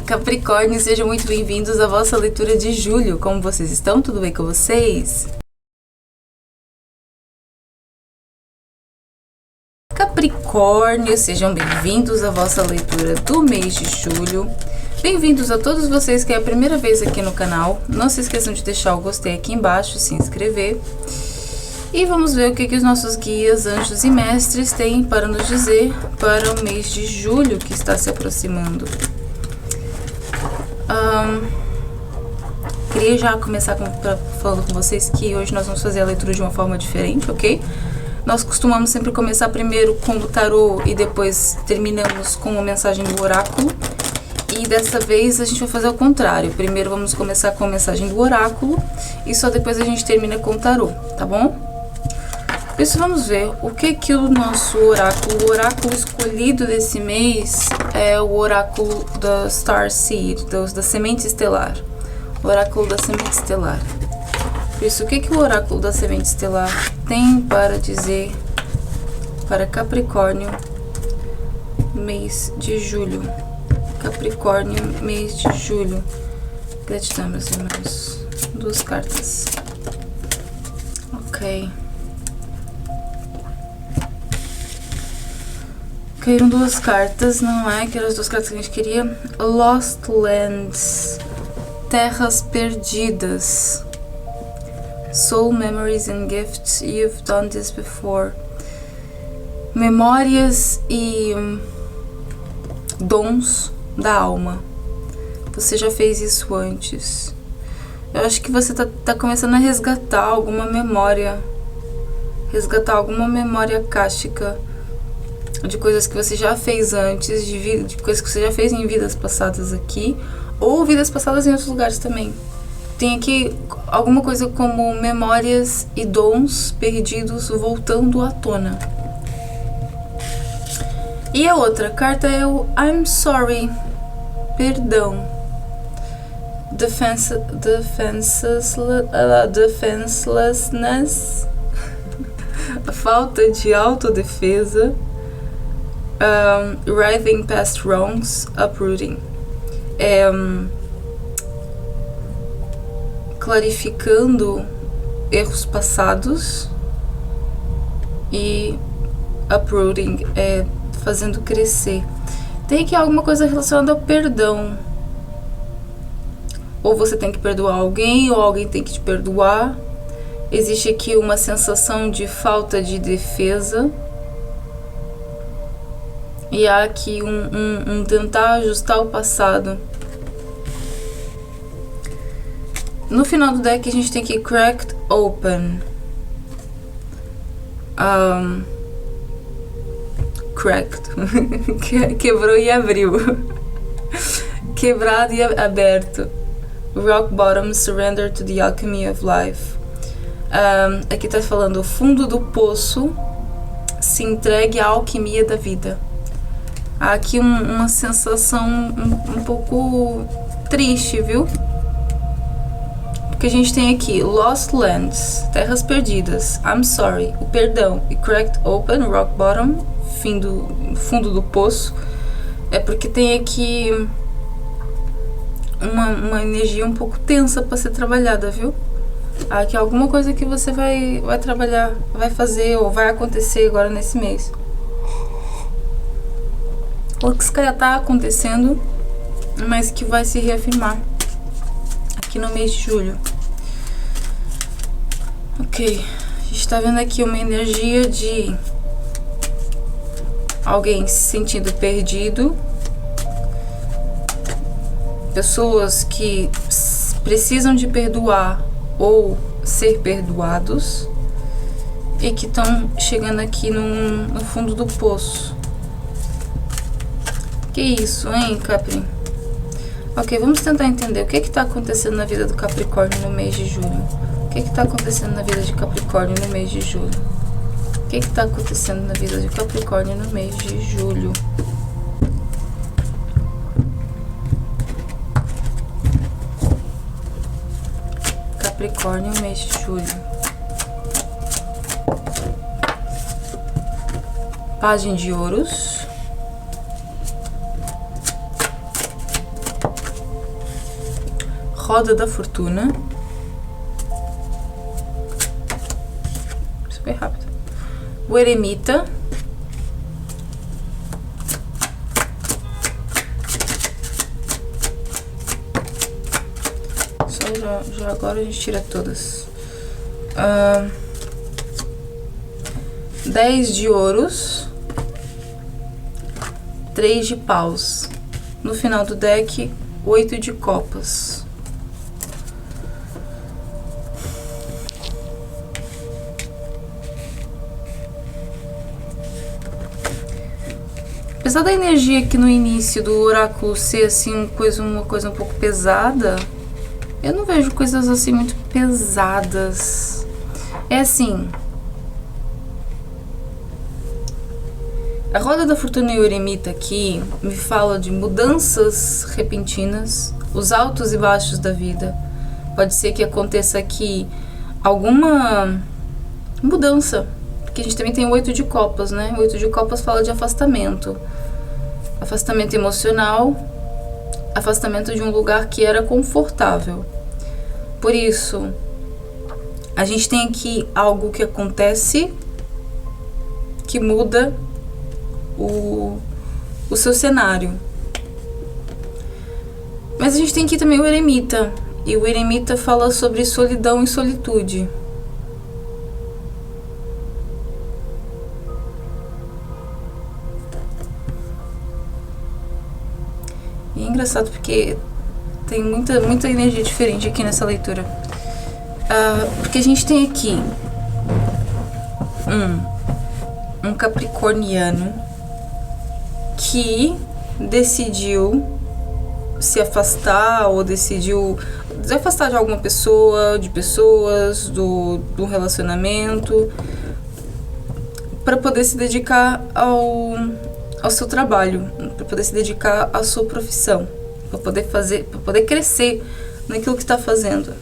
Capricórnio, sejam muito bem-vindos à vossa leitura de julho. Como vocês estão? Tudo bem com vocês? Capricórnio, sejam bem-vindos à vossa leitura do mês de julho. Bem-vindos a todos vocês que é a primeira vez aqui no canal. Não se esqueçam de deixar o gostei aqui embaixo, se inscrever. E vamos ver o que os nossos guias, anjos e mestres têm para nos dizer para o mês de julho que está se aproximando. Queria já começar falando com vocês que hoje nós vamos fazer a leitura de uma forma diferente, ok? Nós costumamos sempre começar primeiro com o tarô e depois terminamos com a mensagem do oráculo. E dessa vez a gente vai fazer o contrário. Primeiro vamos começar com a mensagem do oráculo e só depois a gente termina com o tarô, tá bom? Por isso vamos ver o que o nosso oráculo, o oráculo escolhido desse mês é o oráculo da Star Seed, da semente estelar. O oráculo da semente estelar. Por isso, o que o oráculo da semente estelar tem para dizer para Capricórnio, mês de julho? Capricórnio, mês de julho. Gratidão, meus irmãos. 2 cartas. Ok. Caíram 2 cartas, não é? Que eram as 2 cartas que a gente queria. Lost Lands. Terras perdidas. Soul Memories and Gifts. You've done this before. Memórias e dons da alma. Você já fez isso antes. Eu acho que você tá começando a resgatar alguma memória. Resgatar alguma memória akáshica. De coisas que você já fez antes, de coisas que você já fez em vidas passadas aqui, ou vidas passadas em outros lugares também. Tem aqui alguma coisa como memórias e dons perdidos voltando à tona. E a outra carta é o I'm sorry, perdão. Defenselessness, a falta de autodefesa. Writhing past wrongs, uprooting. Clarificando erros passados e uprooting, fazendo crescer. Tem aqui alguma coisa relacionada ao perdão. Ou você tem que perdoar alguém, ou alguém tem que te perdoar. Existe aqui uma sensação de falta de defesa. E há aqui um tentar ajustar o passado. No final do deck a gente tem aqui Cracked Open. Cracked. Quebrou e abriu. Quebrado e aberto. Rock Bottom, Surrender to the Alchemy of Life. Aqui está falando o fundo do poço, se entregue à alquimia da vida. Há aqui uma sensação um pouco triste, viu? Porque a gente tem aqui Lost Lands, terras perdidas, I'm sorry, o perdão, e Cracked Open, Rock Bottom, fundo do poço. É porque tem aqui uma energia um pouco tensa para ser trabalhada, viu? Há aqui alguma coisa que você vai trabalhar, vai fazer ou vai acontecer agora nesse mês. Ou que isso já está acontecendo, mas que vai se reafirmar aqui no mês de julho. Ok, a gente está vendo aqui uma energia de alguém se sentindo perdido, pessoas que precisam de perdoar ou ser perdoados e que estão chegando aqui no fundo do poço. Que isso, hein, Capri? Ok, vamos tentar entender o que está acontecendo na vida do Capricórnio no mês de julho. O que está acontecendo na vida de Capricórnio no mês de julho? O que está acontecendo na vida de Capricórnio no mês de julho? Capricórnio, mês de julho. Pagem de ouros. Roda da Fortuna. Super rápido. O Eremita. Já agora a gente tira todas. 10 de ouros. 3 de paus. No final do deck, 8 de copas. Apesar da energia aqui no início do oráculo ser assim uma coisa um pouco pesada, eu não vejo coisas assim muito pesadas. É assim, a Roda da Fortuna e o Eremita aqui me fala de mudanças repentinas, os altos e baixos da vida. Pode ser que aconteça aqui alguma mudança, porque a gente também tem o 8 de copas, né? O 8 de copas fala de afastamento. Afastamento emocional, afastamento de um lugar que era confortável. Por isso, a gente tem aqui algo que acontece que muda o seu cenário. Mas a gente tem aqui também o Eremita. E o Eremita fala sobre solidão e solitude. E é engraçado porque tem muita energia diferente aqui nessa leitura. Porque a gente tem aqui um capricorniano que decidiu se afastar ou decidiu se afastar de alguma pessoa, de pessoas, do relacionamento, para poder se dedicar ao seu trabalho, para poder se dedicar à sua profissão, para poder crescer naquilo que está fazendo.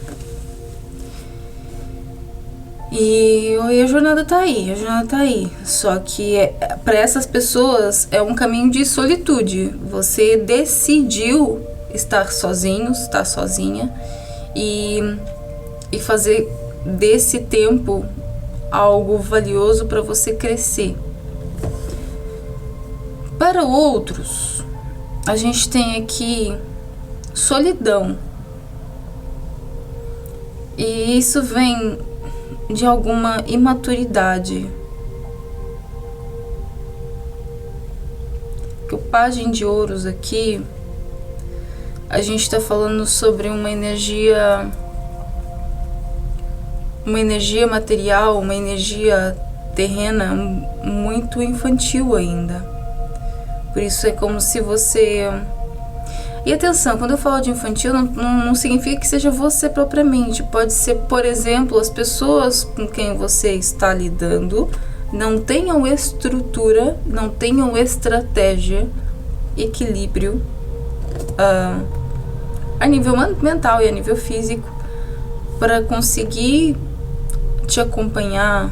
E a jornada tá aí, só que para essas pessoas é um caminho de solitude. Você decidiu estar sozinho, estar sozinha e fazer desse tempo algo valioso para você crescer. Para outros, a gente tem aqui solidão. E isso vem de alguma imaturidade. Que o Pajem de Ouros aqui, a gente está falando sobre uma energia material, uma energia terrena muito infantil ainda. Por isso é como se você... E atenção, quando eu falo de infantil, não significa que seja você propriamente. Pode ser, por exemplo, as pessoas com quem você está lidando não tenham estrutura, não tenham estratégia, equilíbrio a nível mental e a nível físico para conseguir te acompanhar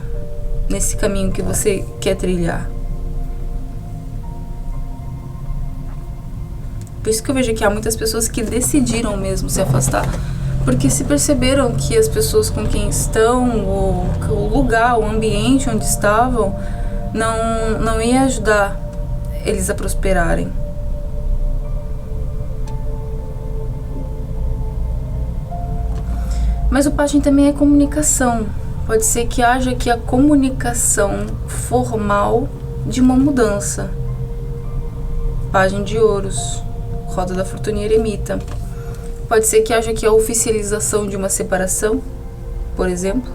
nesse caminho que você quer trilhar. Por isso que eu vejo que há muitas pessoas que decidiram mesmo se afastar, porque se perceberam que as pessoas com quem estão, o lugar, o ambiente onde estavam, não ia ajudar eles a prosperarem. Mas o Pajem também é comunicação. Pode ser que haja aqui a comunicação formal de uma mudança. Pajem de Ouros, Roda da Fortuna e Eremita. Pode ser que haja aqui a oficialização de uma separação, por exemplo.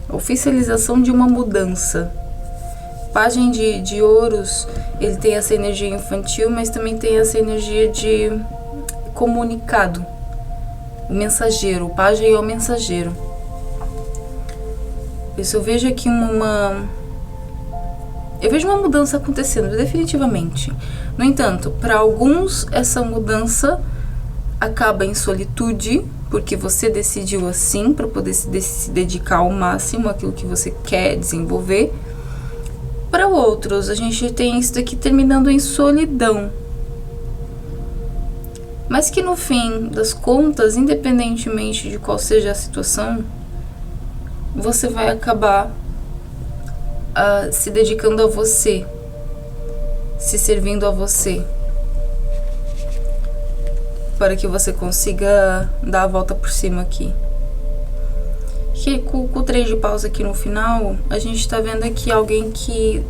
Oficialização de uma mudança. Pajem de Ouros, ele tem essa energia infantil, mas também tem essa energia de comunicado. O mensageiro, o Pajem é o mensageiro. Isso, eu vejo aqui eu vejo uma mudança acontecendo, definitivamente. No entanto, para alguns, essa mudança acaba em solitude, porque você decidiu assim, para poder se dedicar ao máximo àquilo que você quer desenvolver. Para Para outros, a gente tem isso daqui terminando em solidão. Mas que no fim das contas, independentemente de qual seja a situação, você vai acabar se dedicando a você, se servindo a você, para que você consiga dar a volta por cima aqui. Que com o 3 de paus aqui no final, a gente tá vendo aqui alguém que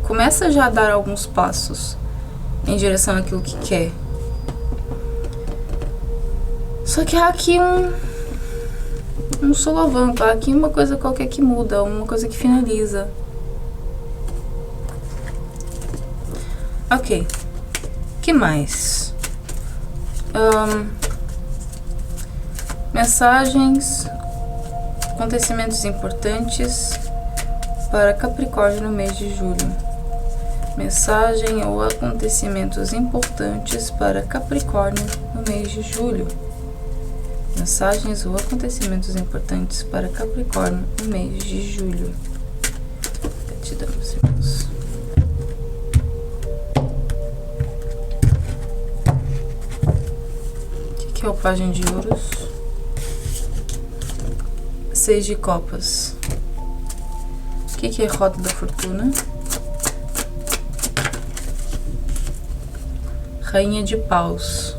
começa já a dar alguns passos em direção àquilo que quer. Só que há aqui um solavanco, há aqui uma coisa qualquer que muda, uma coisa que finaliza. Ok. Que mais? Mensagens, acontecimentos importantes para Capricórnio no mês de julho. Mensagem ou acontecimentos importantes para Capricórnio no mês de julho. Mensagens ou acontecimentos importantes para Capricórnio no mês de julho. Gratidão, meus irmãos. O que é o Pajem de Ouros? 6 de Copas. O que é Roda da Fortuna? Rainha de Paus.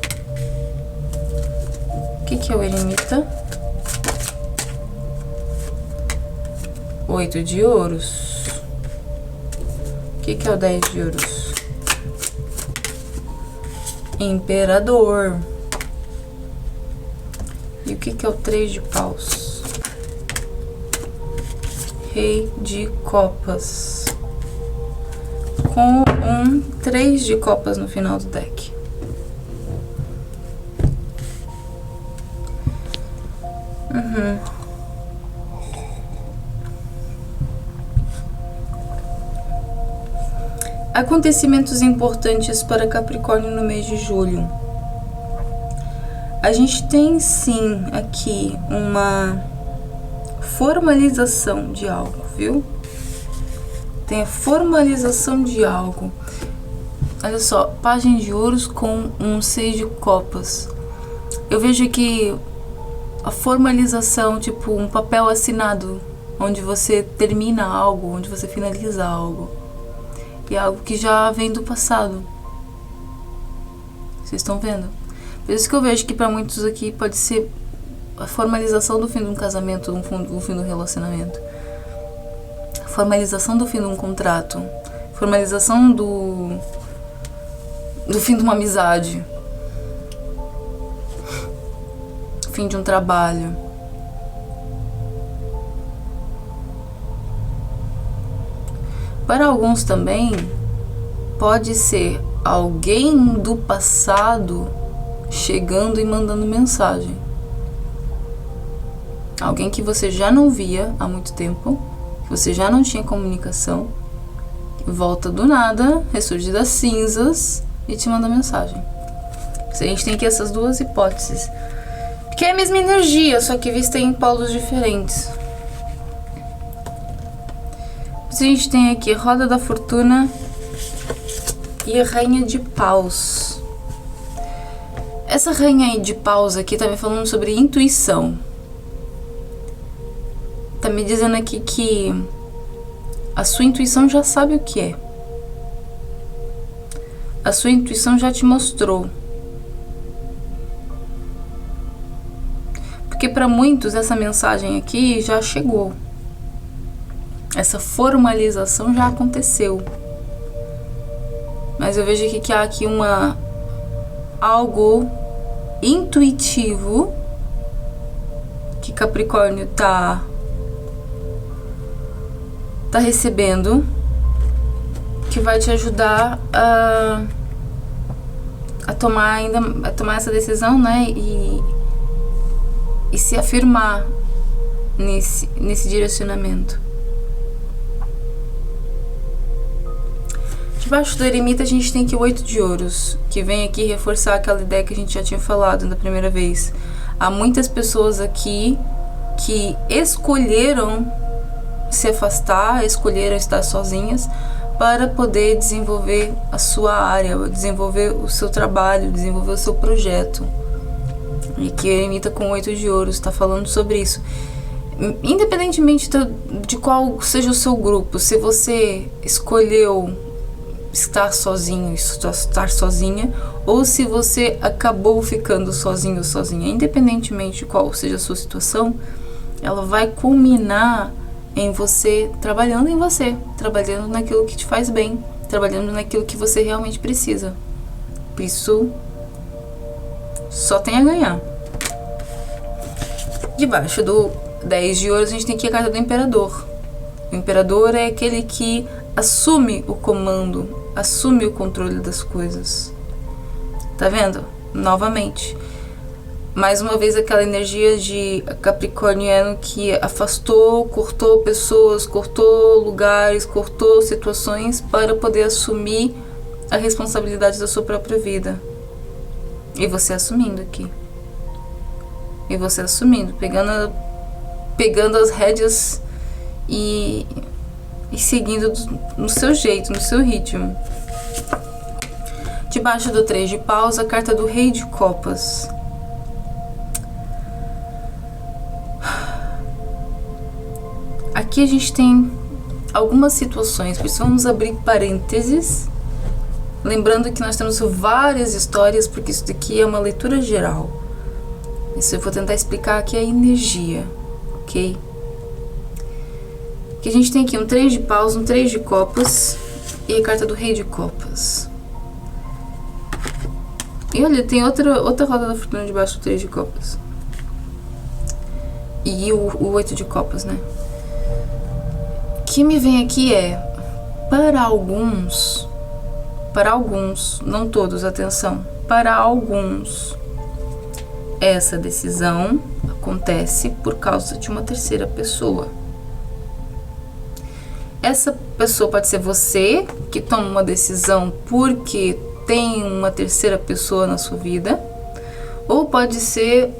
O que é o Eremita? 8 de Ouros. O que é o 10 de Ouros? Imperador. E o que é o 3 de Paus? Rei de Copas. Com um 3 de Copas no final do deck. Acontecimentos importantes para Capricórnio no mês de julho. A gente tem sim aqui uma formalização de algo, viu? Tem a formalização de algo. Olha só, Pajem de Ouros com um 6 de Copas. Eu vejo aqui a formalização, tipo um papel assinado, onde você termina algo, onde você finaliza algo. E é algo que já vem do passado. Vocês estão vendo? Por isso que eu vejo que para muitos aqui pode ser a formalização do fim de um casamento, do fim do relacionamento. A formalização do fim de um contrato. Formalização do fim de uma amizade. Fim de um trabalho. Para alguns também, pode ser alguém do passado chegando e mandando mensagem. Alguém que você já não via há muito tempo, que você já não tinha comunicação, que volta do nada, ressurge das cinzas e te manda mensagem. A gente tem aqui essas duas hipóteses. Porque é a mesma energia, só que vista em polos diferentes. A gente tem aqui a Roda da Fortuna e a Rainha de Paus. Essa Rainha de Paus aqui tá me falando sobre intuição. Tá me dizendo aqui que a sua intuição já sabe o que é. A sua intuição já te mostrou. Porque para muitos essa mensagem aqui já chegou. Essa formalização já aconteceu. Mas eu vejo aqui que há aqui algo intuitivo que Capricórnio tá recebendo, que vai te ajudar a tomar essa decisão, né? E se afirmar nesse direcionamento. Debaixo do Eremita a gente tem aqui o 8 de Ouros, que vem aqui reforçar aquela ideia que a gente já tinha falado da primeira vez. Há muitas pessoas aqui que escolheram se afastar, escolheram estar sozinhas para poder desenvolver a sua área, desenvolver o seu trabalho, desenvolver o seu projeto. E que a Eremita com 8 de ouros está falando sobre isso. Independentemente de qual seja o seu grupo, se você escolheu estar sozinho, estar sozinha, ou se você acabou ficando sozinho ou sozinha, independentemente de qual seja a sua situação, ela vai culminar em você, trabalhando naquilo que te faz bem, trabalhando naquilo que você realmente precisa. Por isso, só tem a ganhar. Debaixo do 10 de ouros, a gente tem aqui a carta do Imperador. O Imperador é aquele que assume o comando, assume o controle das coisas. Tá vendo? Novamente. Mais uma vez aquela energia de capricorniano que afastou, cortou pessoas, cortou lugares, cortou situações para poder assumir a responsabilidade da sua própria vida. E você assumindo aqui. E você assumindo, pegando as rédeas e seguindo no seu jeito, no seu ritmo. Debaixo do 3 de paus, a carta do Rei de Copas. Aqui a gente tem algumas situações, por isso vamos abrir parênteses, lembrando que nós temos várias histórias, porque isso daqui é uma leitura geral. Isso eu vou tentar explicar aqui a energia, ok? Que a gente tem aqui um 3 de paus, um 3 de copas e a carta do Rei de Copas. E olha, tem outra roda da fortuna debaixo do 3 de copas. E o 8 de copas, né? O que me vem aqui é, para alguns, não todos, atenção, para alguns, essa decisão acontece por causa de uma terceira pessoa. Essa pessoa pode ser você, que toma uma decisão porque tem uma terceira pessoa na sua vida, ou pode ser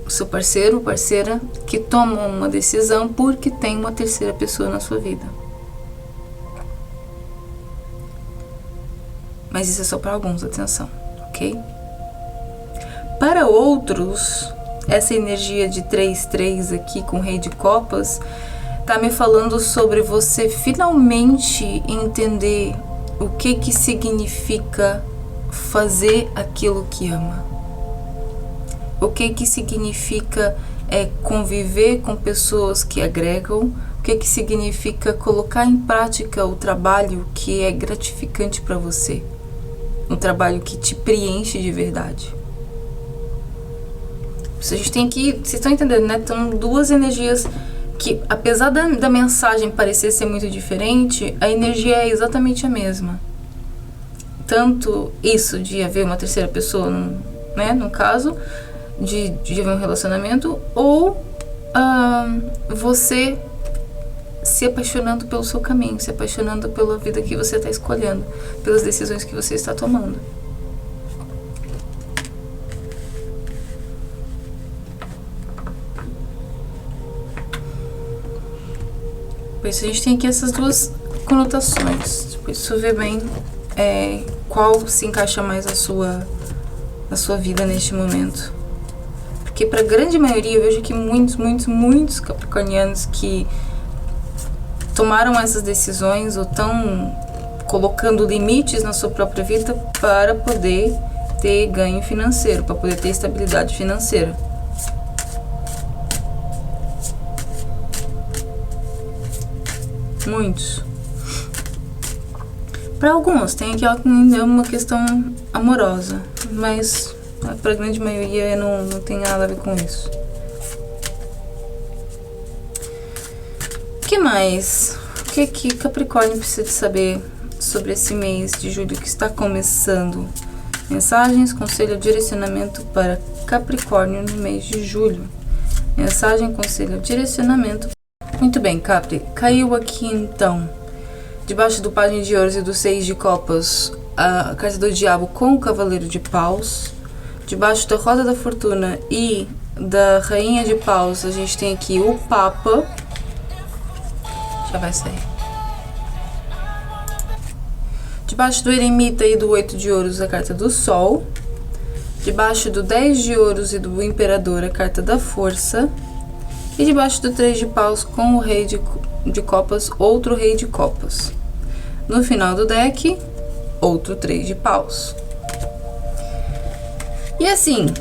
o seu parceiro ou parceira que toma uma decisão porque tem uma terceira pessoa na sua vida. Mas isso é só para alguns, atenção, ok? Para outros, essa energia de 3-3 aqui com o Rei de Copas tá me falando sobre você finalmente entender o que significa fazer aquilo que ama. O que significa conviver com pessoas que agregam, o que significa colocar em prática o trabalho que é gratificante para você, um trabalho que te preenche de verdade. A gente tem aqui, vocês estão entendendo, né? Então, duas energias que, apesar da mensagem parecer ser muito diferente, a energia é exatamente a mesma. Tanto isso de haver uma terceira pessoa, né, no caso, de haver um relacionamento, ou você se apaixonando pelo seu caminho, se apaixonando pela vida que você está escolhendo, pelas decisões que você está tomando. Por isso a gente tem aqui essas duas conotações. Por isso ver bem qual se encaixa mais na sua vida neste momento. Porque para a grande maioria eu vejo que muitos capricornianos que tomaram essas decisões ou estão colocando limites na sua própria vida para poder ter ganho financeiro, para poder ter estabilidade financeira. Muitos. Para alguns, tem aqui uma questão amorosa, mas para a grande maioria não tem nada a ver com isso. O que mais? O que Capricórnio precisa de saber sobre esse mês de julho que está começando? Mensagens, conselho, direcionamento para Capricórnio no mês de julho. Mensagem, conselho, direcionamento. Muito bem, Capri. Caiu aqui então, debaixo do Pajem de Ouros e do 6 de Copas, a carta do Diabo com o Cavaleiro de Paus. Debaixo da Roda da Fortuna e da Rainha de Paus, a gente tem aqui o Papa. Já vai sair. Debaixo do eremita e do 8 de ouros, a carta do sol. Debaixo do 10 de ouros e do imperador, a carta da força. E debaixo do 3 de paus com o rei de copas, outro rei de copas. No final do deck, outro 3 de paus. E assim,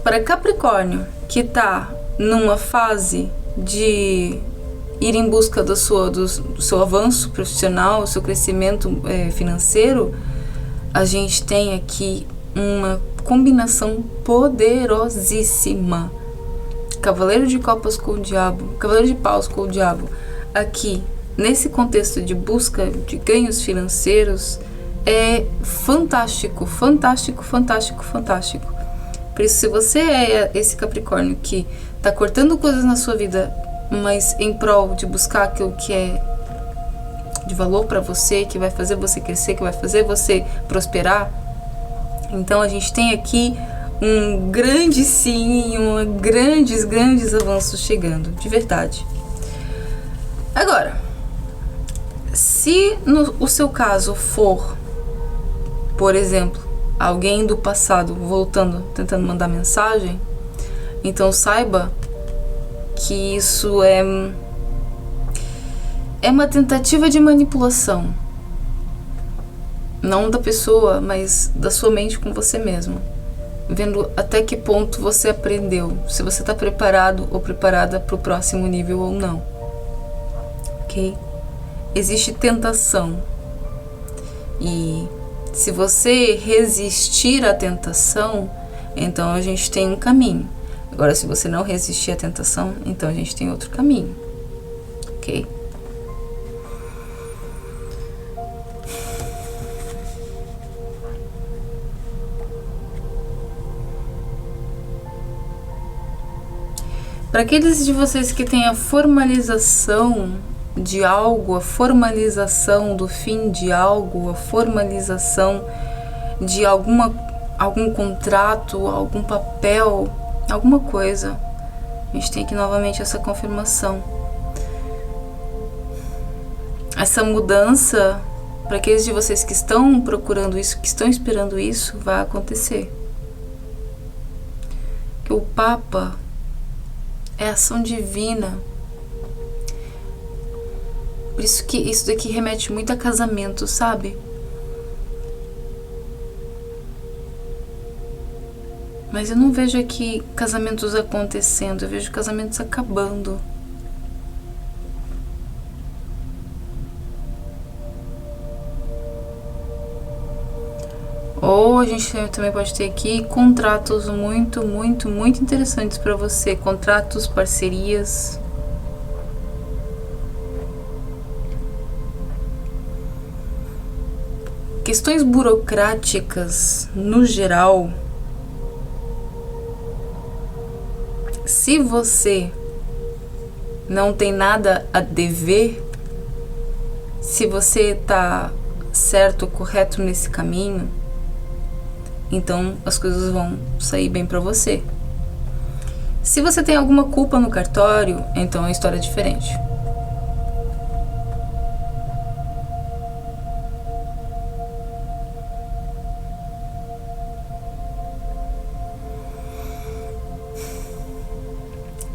para Capricórnio, que tá numa fase de ir em busca do seu avanço profissional, do seu crescimento financeiro, a gente tem aqui uma combinação poderosíssima. Cavaleiro de copas com o diabo, cavaleiro de paus com o diabo, aqui, nesse contexto de busca de ganhos financeiros, é fantástico, fantástico, fantástico, fantástico. Por isso, se você é esse Capricórnio que tá cortando coisas na sua vida, mas em prol de buscar aquilo que é de valor para você, que vai fazer você crescer, que vai fazer você prosperar, então a gente tem aqui um grande sim, grandes avanços chegando, de verdade. Agora, se o seu caso for, por exemplo, alguém do passado voltando, tentando mandar mensagem, então saiba que isso é uma tentativa de manipulação. Não da pessoa, mas da sua mente com você mesmo. Vendo até que ponto você aprendeu, se você está preparado ou preparada para o próximo nível ou não. Ok? Existe tentação. E se você resistir à tentação, então a gente tem um caminho. Agora, se você não resistir à tentação, então a gente tem outro caminho. Ok? Para aqueles de vocês que têm a formalização de algo, a formalização do fim de algo, a formalização de algum contrato, algum papel, alguma coisa, a gente tem aqui novamente essa confirmação. Essa mudança, para aqueles de vocês que estão procurando isso, que estão esperando isso, vai acontecer. Que o Papa é ação divina. Por isso que isso daqui remete muito a casamento, sabe? Mas eu não vejo aqui casamentos acontecendo, eu vejo casamentos acabando. Ou a gente também pode ter aqui contratos muito interessantes para você. Contratos, parcerias. Questões burocráticas, no geral. Se você não tem nada a dever, se você tá certo, correto nesse caminho, então as coisas vão sair bem pra você. Se você tem alguma culpa no cartório, então a história é diferente.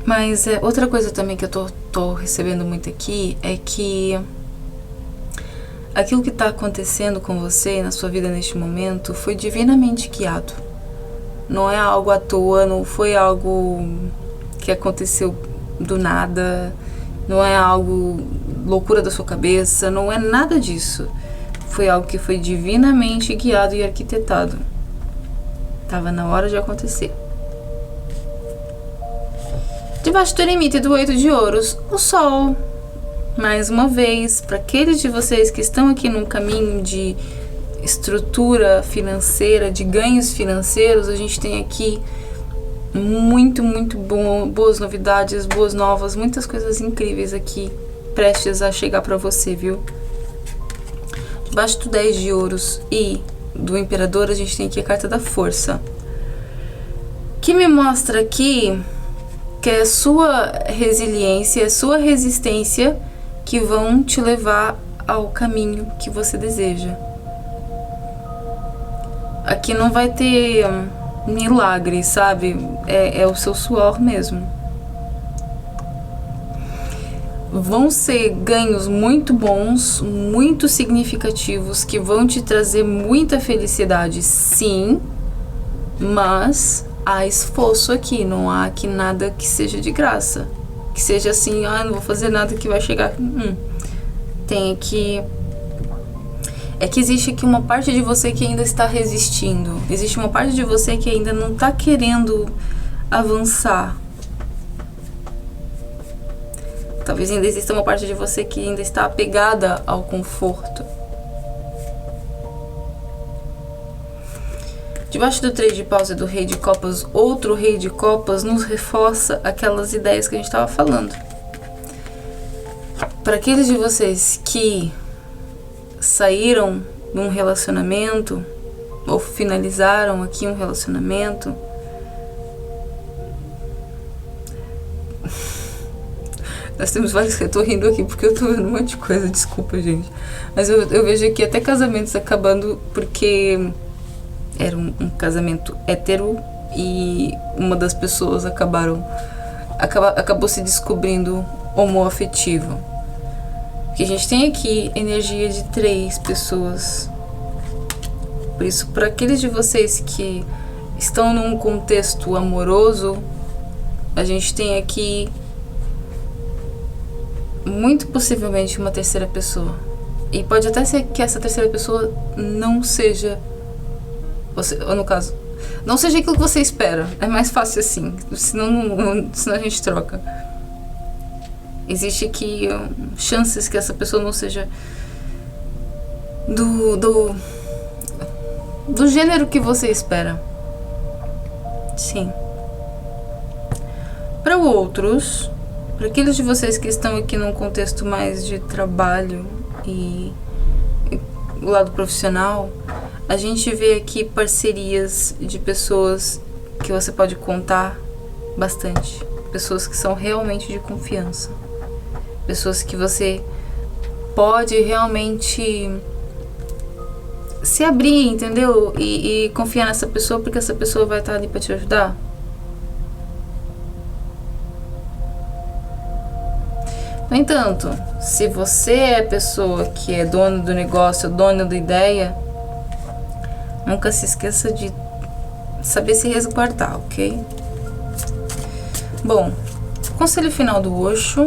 Mas outra coisa também que eu tô recebendo muito aqui é que aquilo que está acontecendo com você na sua vida neste momento foi divinamente guiado. Não é algo à toa, não foi algo que aconteceu do nada, não é algo loucura da sua cabeça, não é nada disso. Foi algo que foi divinamente guiado e arquitetado. Tava na hora de acontecer. Debaixo do eremita e do 8 de ouros, o sol. Mais uma vez, para aqueles de vocês que estão aqui num caminho de estrutura financeira, de ganhos financeiros, a gente tem aqui muito boas novidades, boas novas, muitas coisas incríveis aqui prestes a chegar para você, viu? Debaixo do 10 de ouros e do imperador, a gente tem aqui a carta da força, que me mostra aqui que é a sua resiliência, a sua resistência que vão te levar ao caminho que você deseja. Aqui não vai ter milagre, sabe? É o seu suor mesmo. Vão ser ganhos muito bons, muito significativos, que vão te trazer muita felicidade, sim, mas há esforço aqui, não há aqui nada que seja de graça, que seja assim, não vou fazer nada que vai chegar. Tem aqui... É que existe aqui uma parte de você que ainda está resistindo, existe uma parte de você que ainda não está querendo avançar. Talvez ainda exista uma parte de você que ainda está apegada ao conforto. Debaixo do 3 de paus e do rei de copas, outro rei de copas nos reforça aquelas ideias que a gente estava falando. Para aqueles de vocês que saíram de um relacionamento ou finalizaram aqui um relacionamento, nós temos vários... Eu tô rindo aqui porque eu tô vendo um monte de coisa, desculpa, gente. Mas eu vejo aqui até casamentos acabando porque era um casamento hétero e uma das pessoas acabou se descobrindo homoafetivo. Porque a gente tem aqui energia de 3 pessoas. Por isso, para aqueles de vocês que estão num contexto amoroso, a gente tem aqui muito possivelmente uma terceira pessoa. E pode até ser que essa terceira pessoa não seja você, ou no caso, não seja aquilo que você espera. É mais fácil assim, senão a gente troca. Existe aqui chances que essa pessoa não seja do gênero que você espera. Sim. Para outros, para aqueles de vocês que estão aqui num contexto mais de trabalho e o lado profissional, a gente vê aqui parcerias de pessoas que você pode contar bastante. Pessoas que são realmente de confiança. Pessoas que você pode realmente se abrir, entendeu? E confiar nessa pessoa, porque essa pessoa vai estar ali para te ajudar. No entanto, se você é a pessoa que é dona do negócio, dona da ideia, nunca se esqueça de saber se resguardar, ok? Bom, conselho final do Osho.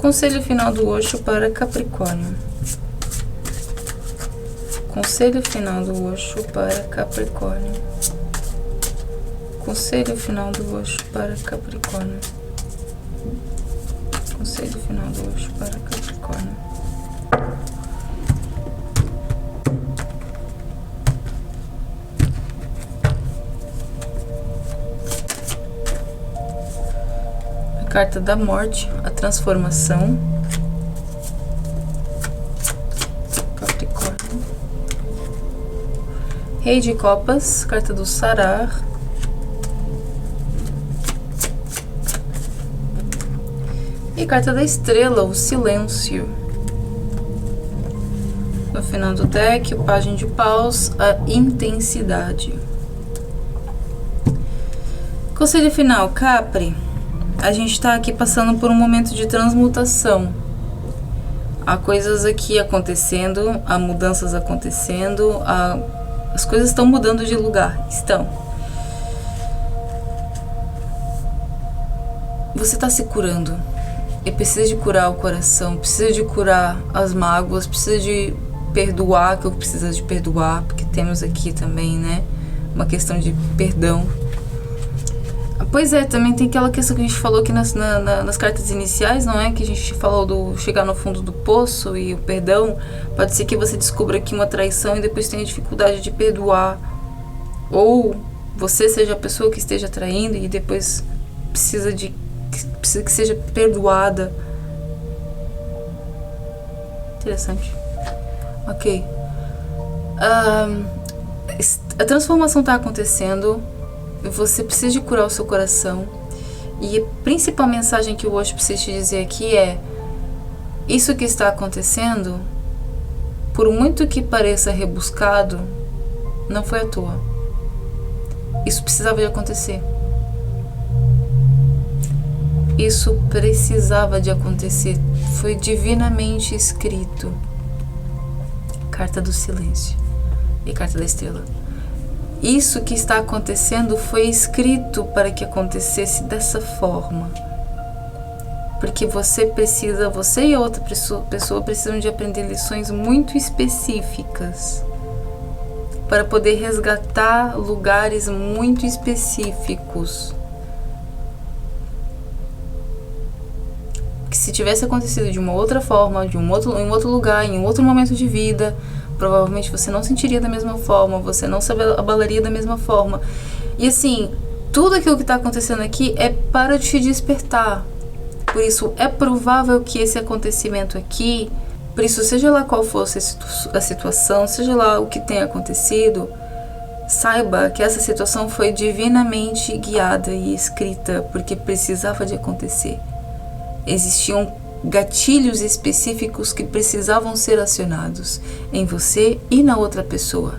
Conselho final do Osho para Capricórnio. Conselho final do Osho para Capricórnio. Conselho final do Osho para Capricórnio. Conselho final do Osho para Capricórnio. A carta da morte, a transformação. Capricórnio. Rei de copas, carta do Sarar. E carta da estrela, o silêncio. No final do deck, o pajem de paus, a intensidade. Conselho final, Capri. A gente está aqui passando por um momento de transmutação. Há coisas aqui acontecendo, há mudanças acontecendo, as coisas estão mudando de lugar. Estão. Você está se curando. E precisa de curar o coração, precisa de curar as mágoas, precisa de perdoar, que eu preciso de perdoar, porque temos aqui também, né, uma questão de perdão. Pois é, também tem aquela questão que a gente falou aqui nas cartas iniciais, não é? Que a gente falou do chegar no fundo do poço e o perdão. Pode ser que você descubra aqui uma traição e depois tenha dificuldade de perdoar. Ou você seja a pessoa que esteja traindo e depois precisa que seja perdoada. Interessante. Ok. A transformação está acontecendo. Você precisa de curar o seu coração. E a principal mensagem que eu hoje preciso te dizer aqui é: Isso que está acontecendo, por muito que pareça rebuscado, não foi à toa. Isso precisava de acontecer. Isso precisava de acontecer. Foi divinamente escrito. Carta do silêncio e carta da estrela. Isso que está acontecendo foi escrito para que acontecesse dessa forma. Porque você e a outra pessoa precisam de aprender lições muito específicas para poder resgatar lugares muito específicos. Que se tivesse acontecido de uma outra forma, em um outro lugar, em um outro momento de vida, provavelmente você não sentiria da mesma forma, você não se abalaria da mesma forma. E assim, tudo aquilo que está acontecendo aqui é para te despertar. Por isso, é provável que esse acontecimento aqui, por isso, seja lá qual fosse a situação, seja lá o que tenha acontecido, saiba que essa situação foi divinamente guiada e escrita porque precisava de acontecer. Existiam gatilhos específicos que precisavam ser acionados em você e na outra pessoa.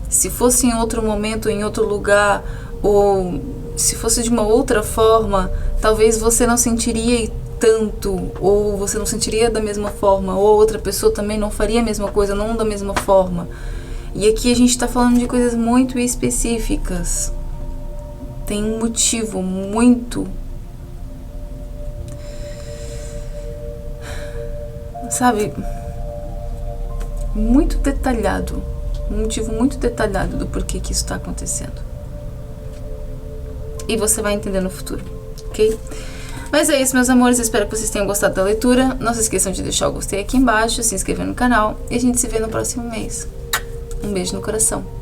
Se fosse em outro momento, em outro lugar, ou se fosse de uma outra forma, talvez você não sentiria tanto, ou você não sentiria da mesma forma, ou a outra pessoa também não faria a mesma coisa, não da mesma forma. E aqui a gente está falando de coisas muito específicas. Tem um motivo muito, sabe, muito detalhado, um motivo muito detalhado do porquê que isso está acontecendo. E você vai entender no futuro, ok? Mas é isso, meus amores, espero que vocês tenham gostado da leitura. Não se esqueçam de deixar o gostei aqui embaixo, se inscrever no canal e a gente se vê no próximo mês. Um beijo no coração.